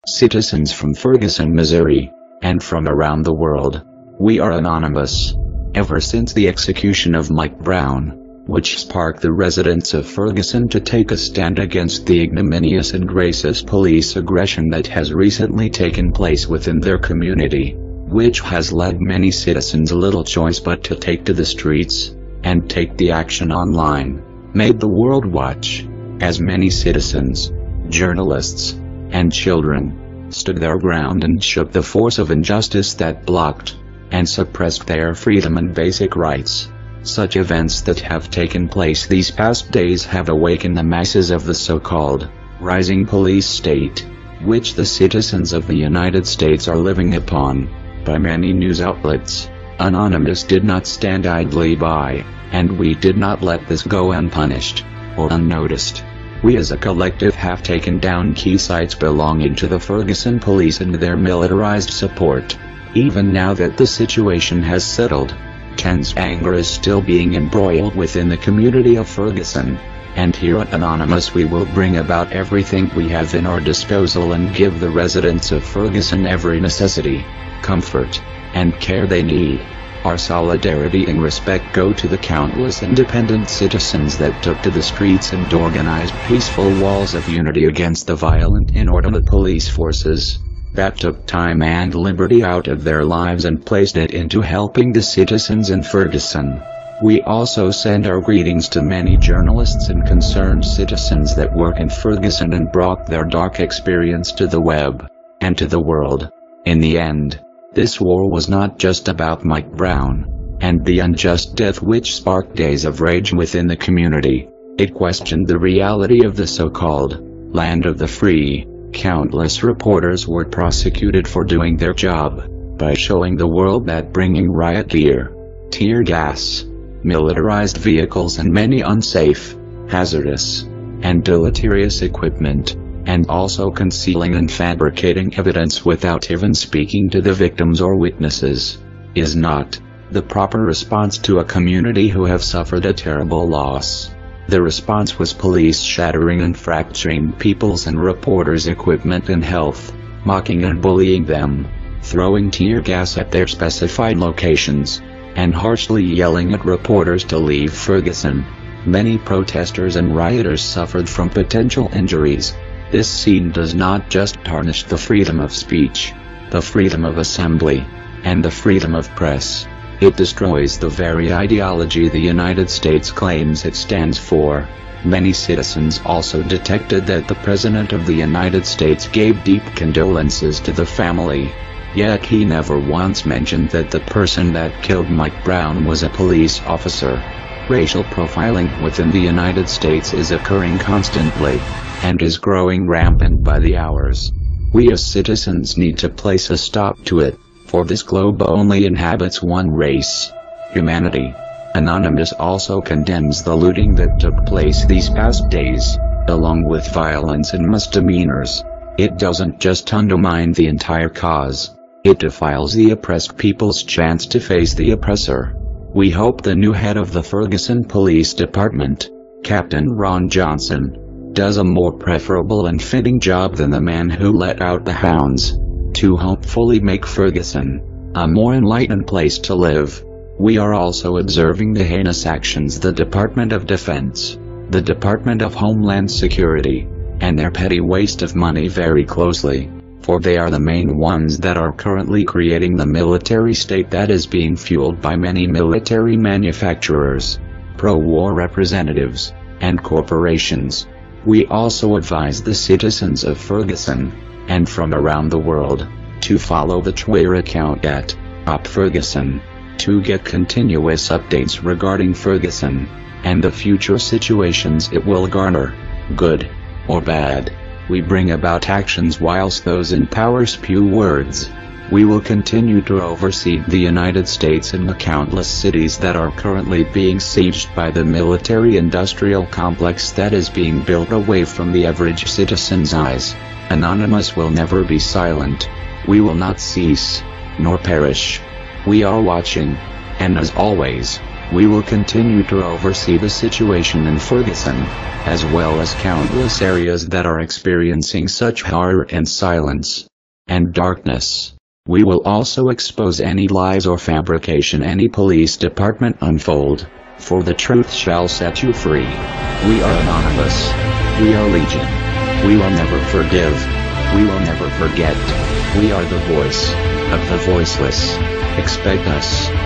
citizens from Ferguson, Missouri, and from around the world. We are anonymous. Ever since the execution of Mike Brown, which sparked the residents of Ferguson to take a stand against the ignominious and racist police aggression that has recently taken place within their community, which has led many citizens little choice but to take to the streets, and take the action online, made the world watch, as many citizens, journalists, and children, stood their ground and shook the force of injustice that blocked, and suppressed their freedom and basic rights. Such events that have taken place these past days have awakened the masses of the so-called rising police state, which the citizens of the United States are living upon. By many news outlets, Anonymous did not stand idly by, and we did not let this go unpunished, or unnoticed. We as a collective have taken down key sites belonging to the Ferguson police and their militarized support. Even now that the situation has settled, tense anger is still being embroiled within the community of Ferguson, and here at Anonymous we will bring about everything we have in our disposal and give the residents of Ferguson every necessity, comfort, and care they need. Our solidarity and respect go to the countless independent citizens that took to the streets and organized peaceful walls of unity against the violent, inordinate police forces that took time and liberty out of their lives and placed it into helping the citizens in Ferguson. We also send our greetings to many journalists and concerned citizens that work in Ferguson and brought their dark experience to the web, and to the world. In the end, this war was not just about Mike Brown, and the unjust death which sparked days of rage within the community. It questioned the reality of the so-called land of the free. Countless reporters were prosecuted for doing their job, by showing the world that bringing riot gear, tear gas, militarized vehicles and many unsafe, hazardous, and deleterious equipment, and also concealing and fabricating evidence without even speaking to the victims or witnesses, is not the proper response to a community who have suffered a terrible loss. The response was police shattering and fracturing people's and reporters' equipment and health, mocking and bullying them, throwing tear gas at their specified locations, and harshly yelling at reporters to leave Ferguson. Many protesters and rioters suffered from potential injuries. This scene does not just tarnish the freedom of speech, the freedom of assembly, and the freedom of press. It destroys the very ideology the United States claims it stands for. Many citizens also detected that the President of the United States gave deep condolences to the family. Yet he never once mentioned that the person that killed Mike Brown was a police officer. Racial profiling within the United States is occurring constantly, and is growing rampant by the hours. We as citizens need to place a stop to it. For this globe only inhabits one race, humanity. Anonymous also condemns the looting that took place these past days, along with violence and misdemeanors. It doesn't just undermine the entire cause, it defiles the oppressed people's chance to face the oppressor. We hope the new head of the Ferguson Police Department, Captain Ron Johnson, does a more preferable and fitting job than the man who let out the hounds, to hopefully make Ferguson a more enlightened place to live. We are also observing the heinous actions the Department of Defense, the Department of Homeland Security, and their petty waste of money very closely, for they are the main ones that are currently creating the military state that is being fueled by many military manufacturers, pro-war representatives, and corporations. We also advise the citizens of Ferguson, and from around the world, to follow the Twitter account at @Ferguson, to get continuous updates regarding Ferguson, and the future situations it will garner, good or bad. We bring about actions whilst those in power spew words. We will continue to oversee the United States and the countless cities that are currently being sieged by the military-industrial complex that is being built away from the average citizen's eyes. Anonymous will never be silent. We will not cease, nor perish. We are watching, and as always, We will continue to oversee the situation in Ferguson, as well as countless areas that are experiencing such horror and silence and darkness. We will also expose any lies or fabrication any police department unfold, for the truth shall set you free. We are anonymous. We are legion. We will never forgive. We will never forget. We are the voice of the voiceless. Expect us.